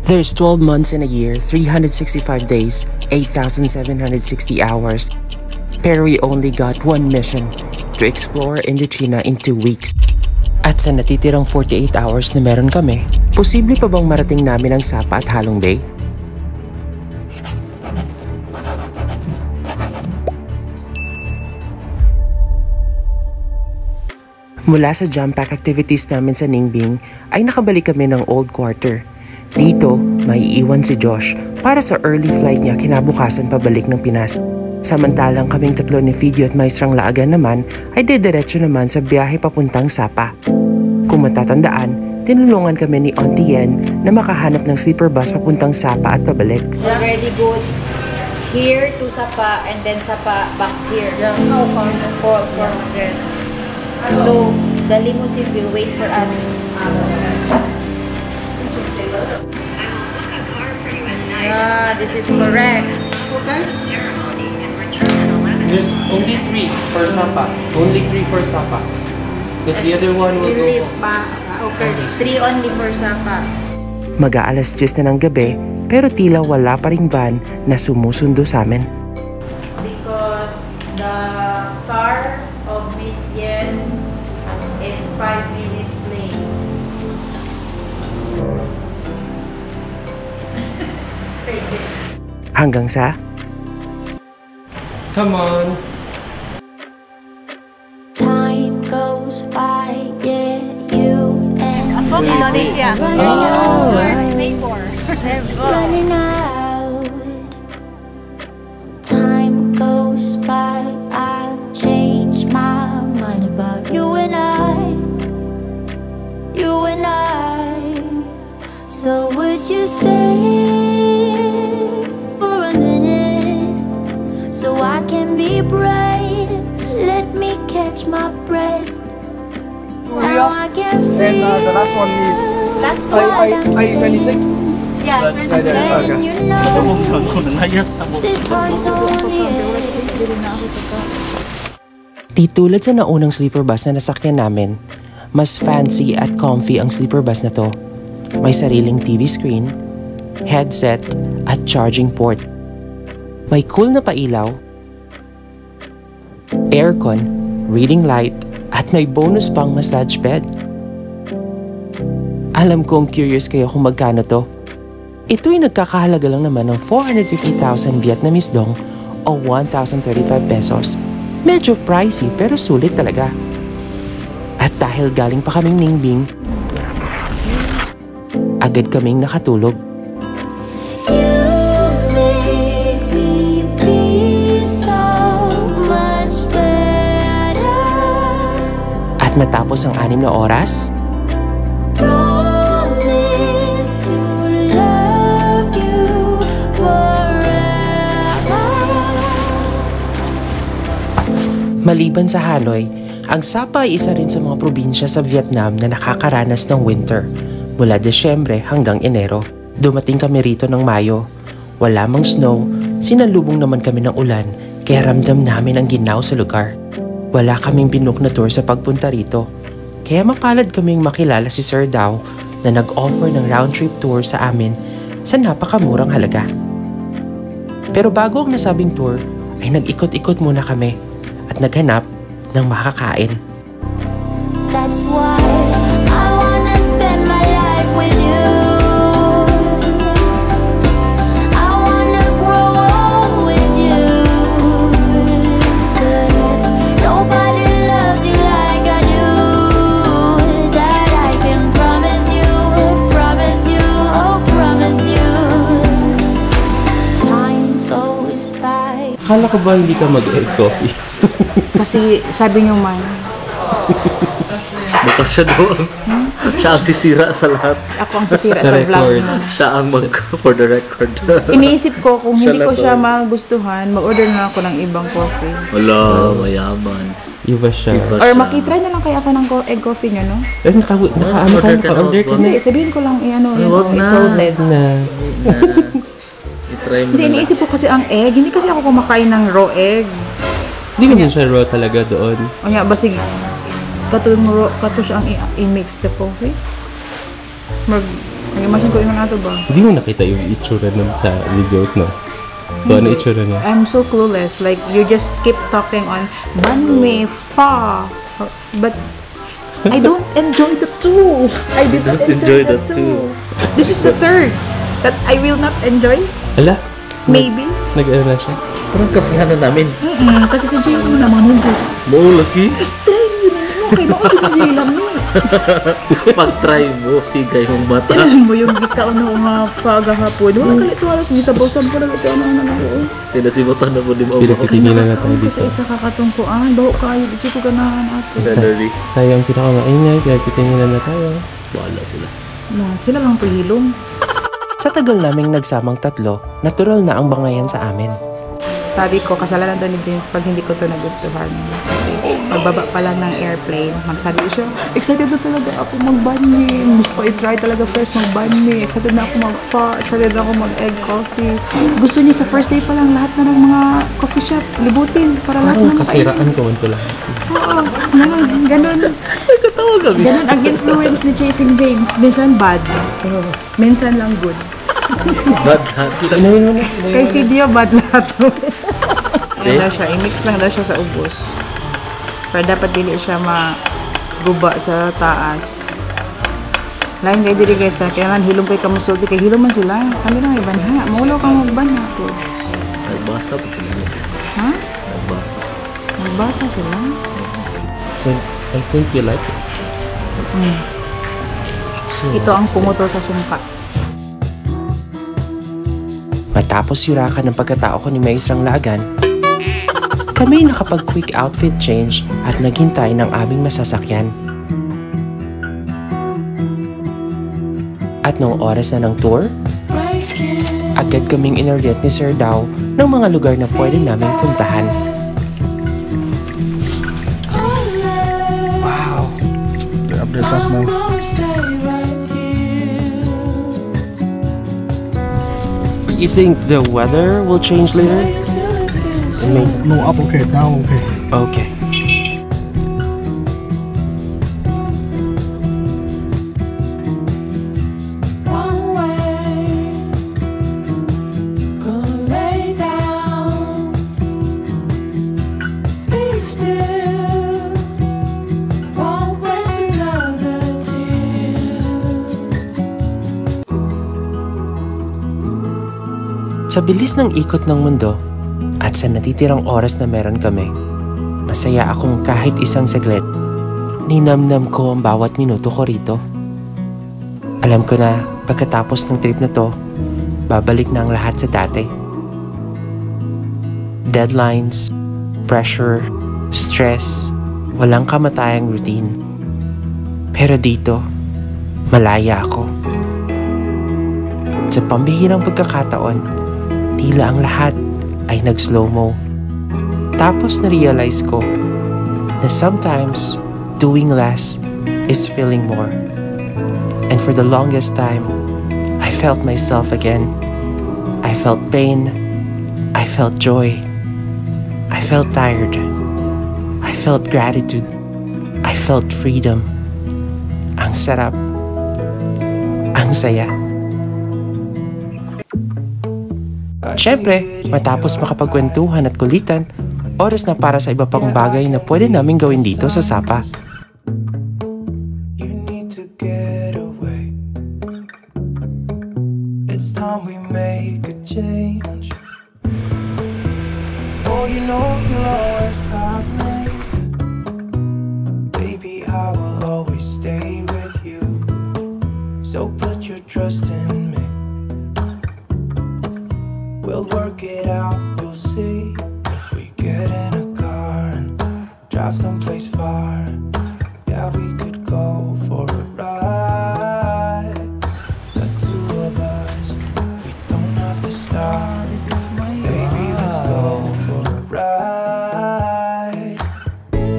There's 12 months in a year, 365 days, 8,760 hours. Pero we only got one mission, to explore Indochina in 2 weeks. At sa natitirang 48 hours na meron kami, posible pa bang marating namin ang Sapa at Halong Bay? Mula sa jump pack activities namin sa Ningbing, ay nakabalik kami ng old quarter. Dito, may iwan si Josh para sa early flight niya kinabukasan pabalik ng Pinas. Samantalang kaming tatlo ni Fidio at Maestrang Laagan naman ay dediretso naman sa biyahe papuntang Sapa. Kung matatandaan, tinulungan kami ni Auntie Yen na makahanap ng sleeper bus papuntang Sapa at pabalik. We already go here to Sapa and then Sapa back here. How far? 400. So, the limousine will wait for us. Yeah, this is correct. Okay. There's only 3 for Sapa. Only 3 for Sapa. Because the other one will go... Okay, 3 only for Sapa. Mag-aalas 10 na ng gabi, pero tila wala pa ring van na sumusundo sa amin. Because the car of Miss Yen is 5 minutes late. Hanggang sa... Come on! Time goes by, yeah, you and From Indonesia. Oh, made for. running out. Time goes by, I change my mind about you and I. You and I. So would you stay for a minute so I can be brave? Let me catch my breath. Now I can feel. The last one is Last I-26. Yeah, And you know, this heart's only Di tulad sa naunang sleeper bus na nasakyan namin, mas fancy at comfy ang sleeper bus na to. May sariling TV screen, headset, at charging port. May cool na pailaw, aircon, reading light, at may bonus pang massage bed. Alam kong curious kayo kung magkano to. Ito'y nagkakahalaga lang naman ng 450,000 Vietnamese dong o 1,035 pesos. Medyo pricey pero sulit talaga. At dahil galing pa kaming Ningbing, agad kaming nakatulog. At matapos ang 6 na oras, maliban sa Hanoi, ang Sapa ay isa rin sa mga probinsya sa Vietnam na nakakaranas ng winter mula Desyembre hanggang Enero. Dumating kami rito ng Mayo. Wala mang snow, sinalubong naman kami ng ulan kaya ramdam namin ang ginaw sa lugar. Wala kaming binook na tour sa pagpunta rito. Kaya mapalad kaming makilala si Sir Dao na nag-offer ng round-trip tour sa amin sa napakamurang halaga. Pero bago ang nasabing tour, ay nag-ikot-ikot muna kami at naghanap ng makakain. That's why I wanna spend my life with you. I wanna grow old with you. 'Cause nobody loves you like I do. That I can promise you, oh promise you. Time goes by. Akala ko ba hindi ka mag-egg coffee? Kasi sabi niyo man. Bukas siya doon. Siya ang sisira sa lahat. Ako ang sisira sa vlog mo. Siya ang for the record. Iniisip ko kung hindi ko siya magustuhan, mag-order na ako ng ibang coffee. Wala, mayaman. Iba siya. Or makitry na lang kaya ako ng egg coffee nyo, no? Eh, naka-ano ka, naka-order ka na. Hindi, sabihin ko lang wag na. i-salted Na. I-try mo Hindi, na. iniisip ko kasi ang egg. Hindi kasi ako kumakain ng raw egg. Hindi mo siya raw talaga doon. O nga, basig, kato siya ang i-mix sa coffee. Nag-imagine ko yung nato ba? Hindi mo nakita yung itsura nun sa videos, no? So, ano itsura niya? I'm so clueless. Like, you just keep talking on banh mi, pho. But I don't enjoy the two. I did not enjoy the two. This is the third that I will not enjoy. Ala? Maybe. Nag-ano na siya? Parang kasihanan namin. Kasi si James mo naman hugus. Mo, laki. Try yun mo. Okay, maunod yung hilam mo. Pag-try mo, sigay mong mata. Tinan mo yung gitaw na mga pagahapon. Wala ka ito halos. Gisabaw-sab ko na ito na ako. Tinasimutan na mo di mo. Pinagtitinginan na tayo dito. Sa isa kakatungkuan. Baho kayo. Di ko ganahan ato. Salary. Tayo ang pinakamaingay, kaya titinginan na tayo. Bahala sila. Sila lang pahilom. Sa tagal naming nagsamang tatlo, natural na ang bangayan sa amin. Sabi ko, kasalanan to ni James pag hindi ko to nagustuhan. Kasi pagbaba pa lang ng airplane, magsabi siya, excited na talaga ako mag-banh mi. Gusto ko i-try talaga first mag-banh mi. Excited na ako mag-pho. Excited na ako mag-egg coffee. Gusto niya sa first day pa lang lahat na ng mga coffee shop. Libutin para lahat na Kasiraan ko man lang. Oo, ganun. Ganun ang influence ni Chasing James. Minsan bad. Minsan lang good. Bad hat. Kay video bad lahat. Ayan daw siya, i-mix lang daw siya sa ubos. Pero dapat dili siya maguba sa taas. Lain kayo dili guys, kailangan hilom kayo kamusulti. Kaya hilom man sila. Kami lang ibanha. Maulo kang magbanha po. Nagbasa pa sila guys. Ha? Nagbasa. Magbasa sila. So, I think you like it. Ito ang pumuto sa sumpa. Matapos yurakan ng pagkatao ko ni Maisrang Lagan, kami nakapag-quick outfit change at naghintay ng aming masasakyan. At noong oras na ng tour, agad kaming inorient ni Sir Dao ng mga lugar na pwede naming puntahan. Wow! The updates us now. You think the weather will change later? No, up okay, down okay. Okay. Sa bilis ng ikot ng mundo at sa natitirang oras na meron kami, masaya akong kahit isang saglit. Ninamnam ko ang bawat minuto ko rito. Alam ko na pagkatapos ng trip na to, babalik na ang lahat sa dati. Deadlines, pressure, stress, walang kamatayang routine. Pero dito, malaya ako. Sa pambihirang pagkakataon, tila ang lahat ay nag-slow-mo. Tapos na-realize ko na sometimes doing less is feeling more. And for the longest time, I felt myself again. I felt pain. I felt joy. I felt tired. I felt gratitude. I felt freedom. Ang sarap. Ang saya. Siyempre, matapos makapagkwentuhan at kulitan, oras na para sa iba pang bagay na pwede namin gawin dito sa Sapa. You need to get away. It's time we make a change. Oh, you know you'll always have me. Baby, I will always stay with you. So put your trust in me. We'll work it out, you'll see. If we get in a car and drive someplace far, yeah, we could go for a ride. The two of us, we don't have to stop. Baby, let's go for a ride.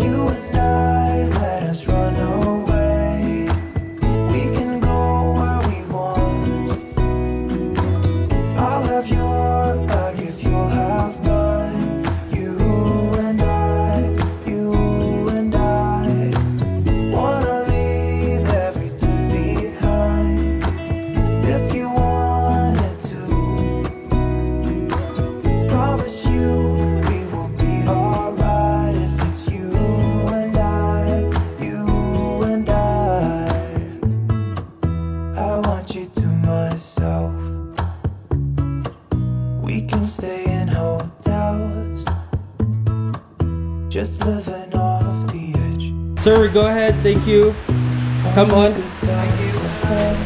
You and I, let us run away. We can go where we want. I'll have your back if you'll have mine. You and I, can stay in hotels, just living off the edge. Sir, go ahead. Thank you. Come on. Good times ahead.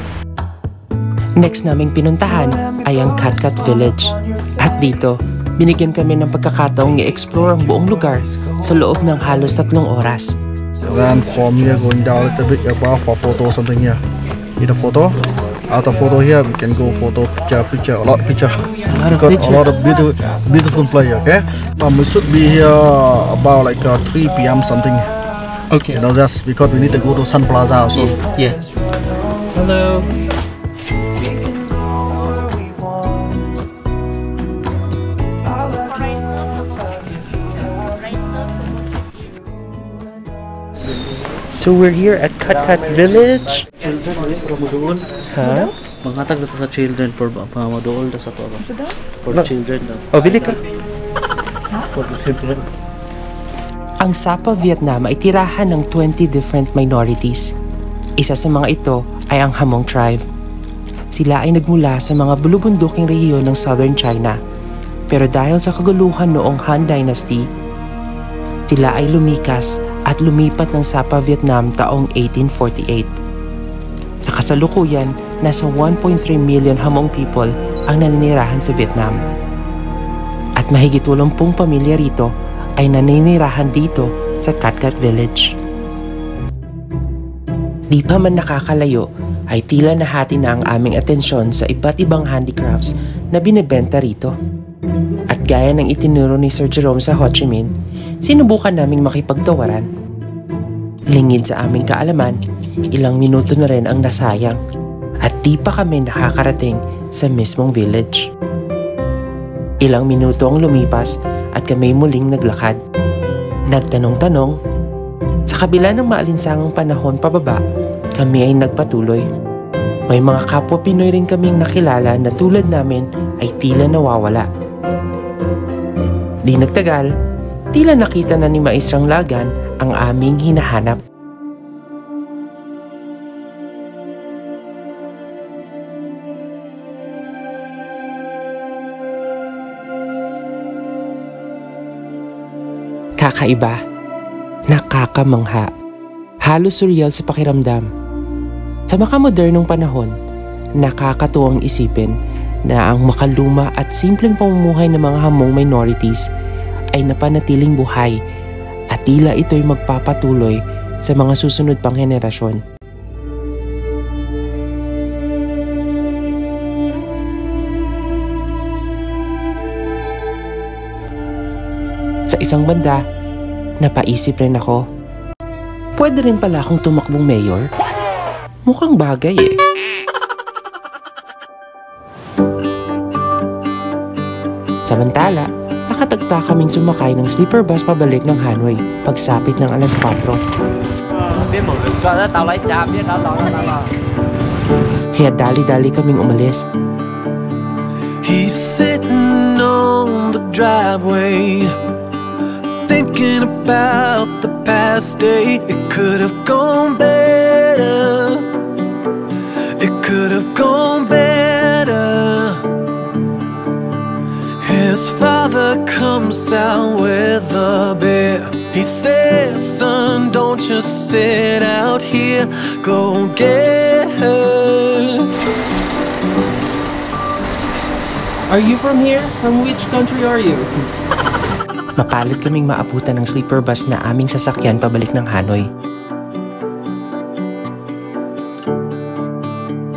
Next naming pinuntahan ay ang Katkat Village. At dito, binigyan kami ng pagkakataong i-explore ang buong lugar sa loob ng halos 3 oras. Then from here going down a little bit above for photo or something here. Need a photo? After photo here we can go photo, picture, a lot of picture. Got a lot of beautiful play, okay? We should be here about like 3 p.m. something. Okay. You know, just because we need to go to Sun Plaza also. Yeah. Hello. So we're here at Katkat Village. Children, wali para mo doon. Ha? Manghatag na to sa children for mga madool na sa to. For children na. O, bili ka. For the children. Ang Sapa, Vietnam ay tirahan ng 20 different minorities. Isa sa mga ito ay ang Hmong tribe. Sila ay nagmula sa mga bulubunduking rehiyon ng Southern China. Pero dahil sa kaguluhan noong Han Dynasty, sila ay lumikas at lumipat ng Sapa, Vietnam taong 1848. Sa kasalukuyan, nasa 1.3 million Hmong people ang naninirahan sa Vietnam. At mahigit 80 pamilya rito ay naninirahan dito sa Katkat Village. Di pa man nakakalayo ay tila nahati na ang aming atensyon sa iba't ibang handicrafts na binebenta rito. At gaya ng itinuro ni Sir Jerome sa Ho Chi Minh, sinubukan naming makipagtawaran. Lingid sa aming kaalaman, ilang minuto na rin ang nasayang at di pa kami nakakarating sa mismong village. Ilang minuto ang lumipas at kami muling naglakad. Nagtanong-tanong. Sa kabila ng maalinsangang panahon pababa, kami ay nagpatuloy. May mga kapwa Pinoy rin kaming nakilala na tulad namin ay tila nawawala. Di nagtagal, tila nakita na ni Maestrang Lagan ang aming hinahanap. Kakaiba, nakakamangha, halos surreal sa pakiramdam. Sa makamodernong panahon, nakakatuwang isipin na ang makaluma at simpleng pamumuhay ng mga Hmong minorities ay napanatiling buhay at tila ito'y magpapatuloy sa mga susunod pang henerasyon. Sa isang banda, napaisip rin ako, pwede rin pala akong tumakbong mayor? Mukhang bagay eh. Samantala, nakatagta kaming sumakay ng sleeper bus pabalik ng Hanoi pagsapit ng alas 4. Kaya dali-dali kaming umalis. He's sitting on the driveway, thinking about the past day. It could have gone better. It could have gone better. His father comes out with a beer. He says, son, don't just sit out here. Go get her. Are you from here? From which country are you? Mapalad kaming maabutan ng sleeper bus na aming sasakyan pabalik ng Hanoi.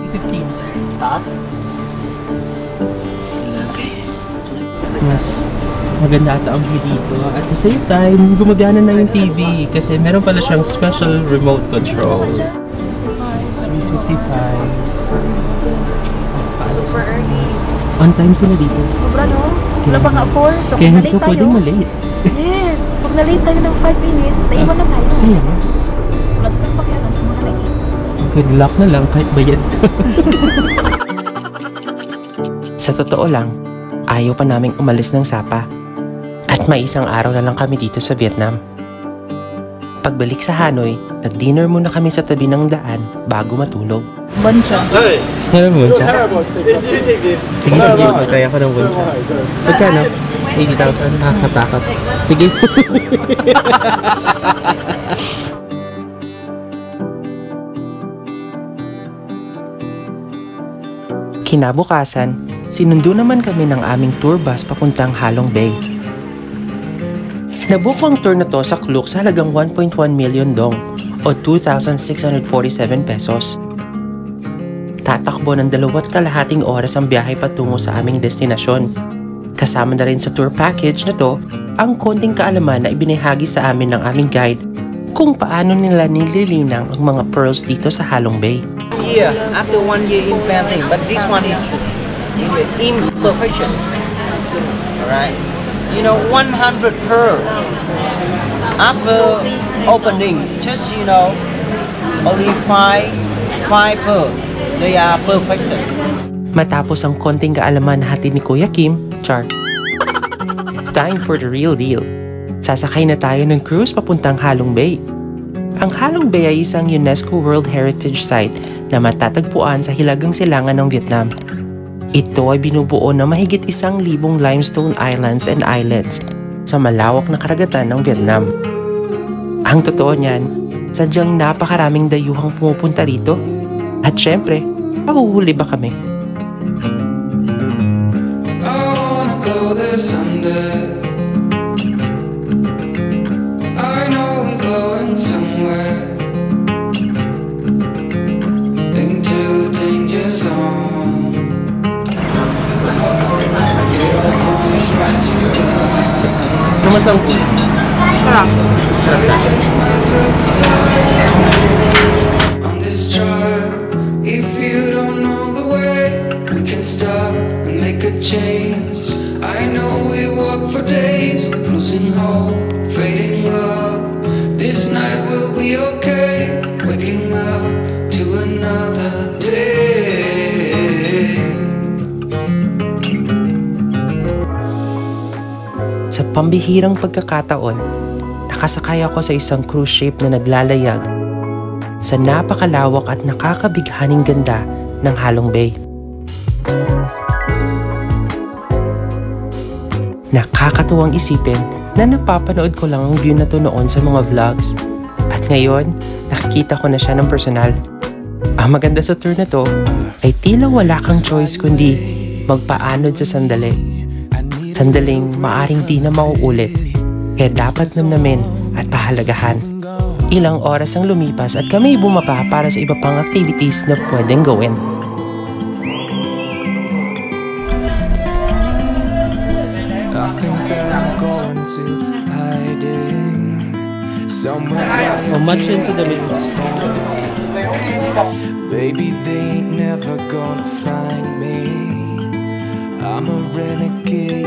15. Taas? Mas maganda ata ang view dito. At the same time, gumagana na yung TV kasi meron pala siyang special remote control. 3:55. Super early. On time sila dito. Sobra, no? Wala pa nga 4. So, Kaya kung hindi na-late ka pwedeng tayo. malate. Yes. Pag na-late tayo ng 5 minutes, naiwan na tayo. Kaya nga. Plus lang pakialam sa mga late. Good luck na lang kahit bayad ka. Sa totoo lang, ayaw pa naming umalis ng Sapa. At may isang araw na lang kami dito sa Vietnam. Pagbalik sa Hanoi, nag-dinner muna kami sa tabi ng daan bago matulog. Bancha. Ano buncha? Sige, magkaya ko ng buncha. Magkano? 80,000. Nakakatakot. Sige. Kinabukasan, sinundo naman kami ng aming tour bus papuntang Halong Bay. Nabook ang tour na to sa Klook sa halagang 1.1 million dong o 2,647 pesos. Tatakbo ng 2.5 oras ang biyahe patungo sa aming destinasyon. Kasama na rin sa tour package na to ang konting kaalaman na ibinahagi sa amin ng aming guide kung paano nila nililinang ang mga pearls dito sa Halong Bay. Year after 1 year in planting, but this one is imperfection. Alright, you know, 100 pearl after opening, just only 5 pearl. They are perfection. Matapos ang konting kaalaman na hatid ni Kuya Kim, char. It's time for the real deal. Sasakay na tayo ng cruise papuntang Halong Bay. Ang Halong Bay ay isang UNESCO World Heritage Site na matatagpuan sa hilagang silangan ng Vietnam. Ito ay binubuo ng mahigit 1,000 limestone islands and islets sa malawak na karagatan ng Vietnam. Ang totoo niyan, sadyang napakaraming dayuhang pumupunta rito. At syempre, pahuhuli ba kami? I wanna go there someday. I know we're going somewhere. Into the danger zone. It all points right to God. Kamusta ang food? I set myself aside on this drive. If you don't know the way, we can stop and make a change. I know we walk for days, losing hope, fading love. This night will be okay, waking up to another day. Sa pambihirang pagkakataon, nakasakay ako sa isang cruise ship na naglalayag sa napakalawak at nakakabighaning ganda ng Halong Bay. Nakakatuwang isipin na napapanood ko lang ang view na to noon sa mga vlogs at ngayon nakikita ko na siya ng personal. Ang maganda sa tour na to ay tila wala kang choice kundi magpaanod sa sandali. Sandaling maaring di na mauulit kaya dapat namnamin at pahalagahan. Ilang oras ang lumipas at kami bumaba para sa iba pang activities na pwedeng gawin. I think that I'm going to hiding somewhere. How much into the middle? Baby, they ain't never gonna find me. I'm a renegade.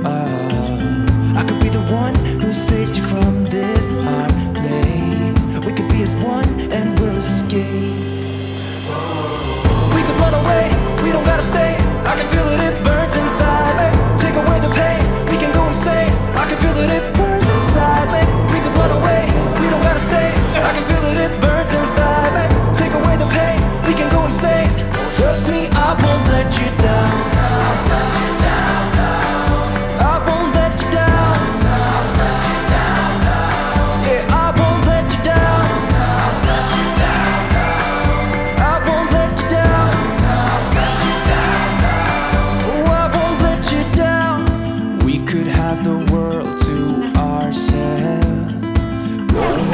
I could be the one who saved you from this hard place. We could be as one and we'll escape. We could run away, we don't gotta stay. I can feel it, it burns inside me. Take away the pain, we can go insane. I can feel it, it burns inside me. We could run away, we don't gotta stay. I can feel it, it burns inside me. Take away the pain, we can go insane. Trust me, I won't let you down.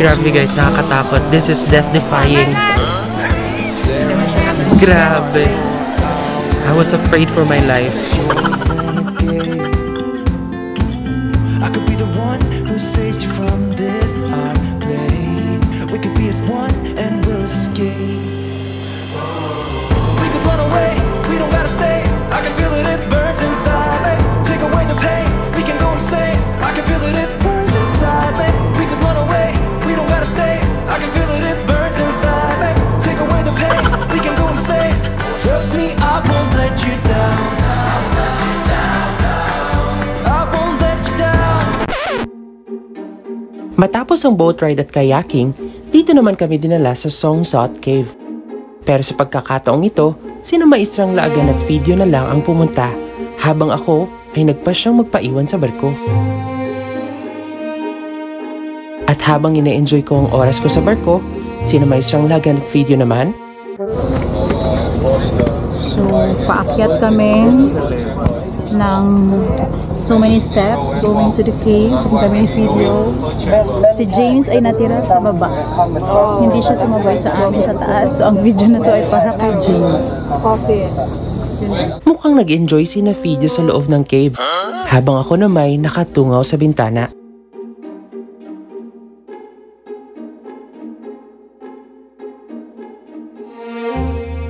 Grabe guys, nakakatakot. This is death-defying. Grabe. I was afraid for my life. I could be the one who saved you from this hard place. We could be as one and we'll escape. We could run away, we don't gotta stay. I can feel it, it burns inside me. Take away the pain, we can go insane. I can feel it, it burns inside me. We could run away, we don't gotta stay. I can feel it, it burns inside me. Take away the pain, we can go insane. Trust me, I won't let you down. I won't let you down. Matapos ang boat ride at kayaking, dito naman kami dinala sa Song Sot Cave. Pero sa pagkakataong ito, sina Maestrang Laagan at Video na lang ang pumunta, habang ako ay nagpasyang magpaiwan sa barko. At habang ina-enjoy ko ang oras ko sa barko, sina Maestrang Laagan at Video naman. So, paakyat kami ng so many steps going to the cave. Kung kami video. Si James ay natira sa baba. Hindi siya sumabay sa amin sa taas. So, ang video na to ay para kay James. Coffee. Mukhang nag-enjoy sina Video sa loob ng cave, habang ako naman nakatungaw sa bintana.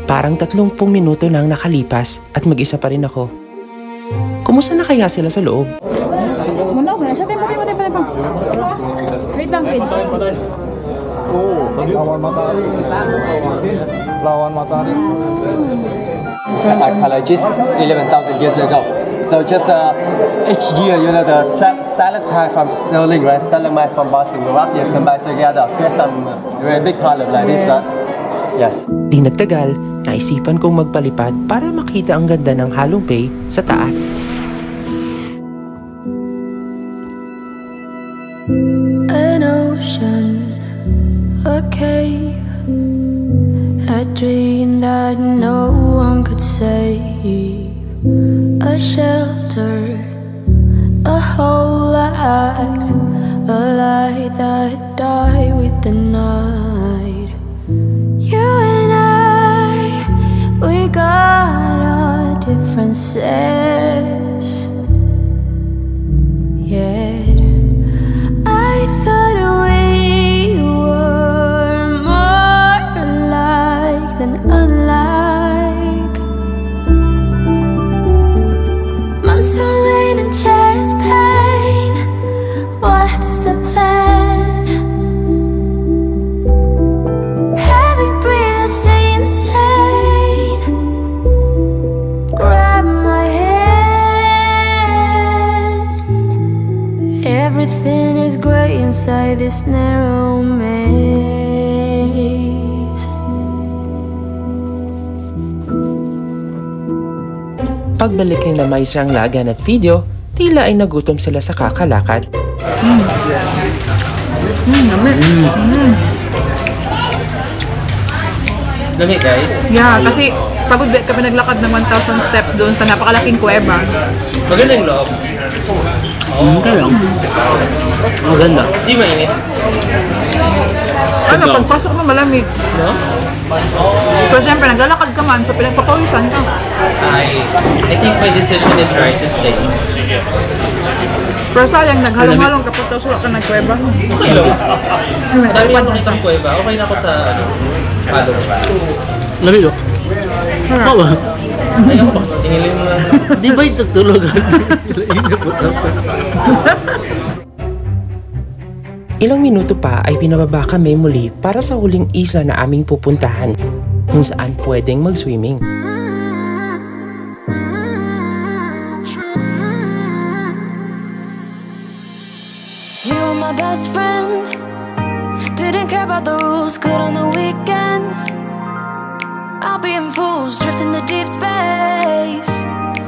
Parang 30 minuto nang nakalipas at mag-isa pa rin ako. Kumusta na kaya sila sa loob? Muna na siya. Tempo. Wait lang, kids. Lawan matahari. Lawan matahari. Archaeologists 11,000 years ago. So just each year, you know, the stalactite from Sterling, right? Stalagmite from Baltic rock, you combine together, create some very big column like this. Yes. Di nagtagal, naisipan kong magpalipad para makita ang ganda ng Halong Bay sa taas. An ocean, a cave, a dream that no one could save, a shelter, a whole act, a light that died with the night. You and I, we got our differences, yet I thought we were more alike than unlike. Months of rain and chest pain, what's the plan? Heavy breathing, stay insane. Grab my hand. Everything is great inside this narrow maze. Pagbalik nila Maestrang Laagan at Video, tila ay nagutom sila sa kakalakad. Dami guys. Yeah, kasi pagod kami naglakad ng 1,000 steps doon sa napakalaking kuweba. Maganda yung loob. Okay lang. Maganda. Di mainit. Ano, pagpasok mo malamig. No? Pero siyempre, naglalakad ka man, so pinagpapawisan ka. I think my decision is right to stay. Pero sayang, naghalong-halong kapag tapos wala ka ng kuweba. Okay lang. Dami yung makitang kuweba. Okay na ako sa halong pa. Lamig o? Kawa. Ayaw ko kasi singilin mo lang. Di ba yung tutulugan? Ilang minuto pa ay pinababa kami muli para sa huling isla na aming pupuntahan, kung saan pwedeng mag-swimming. You were my best friend. Didn't care about the rules, good on the weekends. I'll be in fools, drifting to deep space.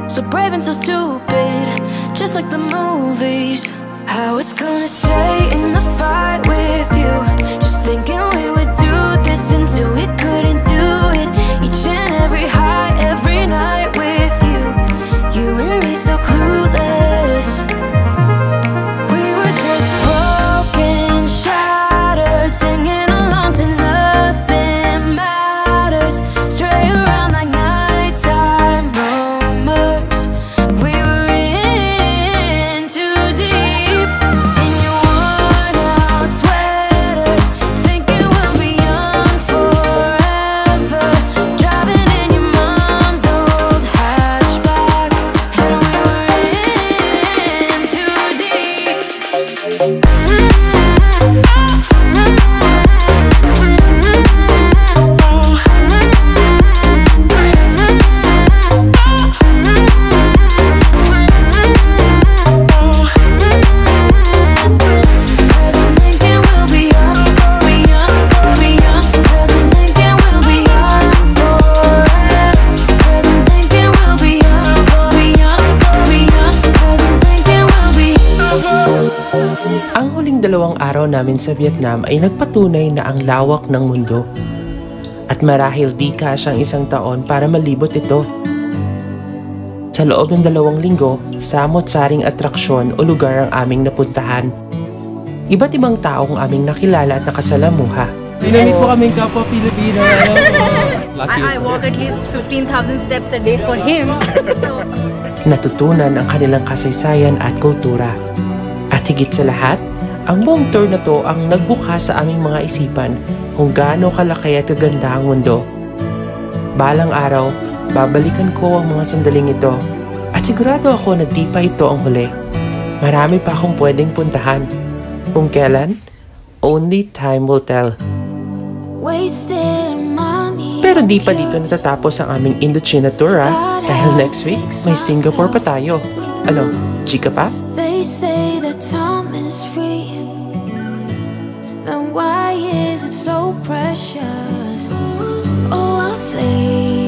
So brave and so stupid, just like the movies. I was gonna stay in the fight with you, just thinking we would do this until we couldn't do it. Each and every high, every night with you, you and me so clueless. We were just broken, shattered, singing along to nothing matters. Stray around like nighttime rumors. We were in too deep in your worn out sweater. Ang huling 2 araw namin sa Vietnam ay nagpatunay na ang lawak ng mundo. At marahil di kasyang 1 taon para malibot ito. Sa loob ng 2 linggo, samot-saring atraksyon o lugar ang aming napuntahan. Iba't ibang taong aming nakilala at nakasalamuha. Dinamit po kaming kapwa Pilipino. I walk at least 15,000 steps a day for him. Natutunan ang kanilang kasaysayan at kultura. At higit sa lahat, ang buong tour na to ang nagbukas sa aming mga isipan kung gaano kalaki at kaganda ang mundo. Balang araw, babalikan ko ang mga sandaling ito at sigurado ako na di pa ito ang huli. Marami pa akong pwedeng puntahan. Kung kailan, only time will tell. Pero di pa dito natatapos ang aming Indochina tour dahil next week may Singapore pa tayo. Ano, chika pa? They say that time is free. Then why is it so precious? Oh, I'll say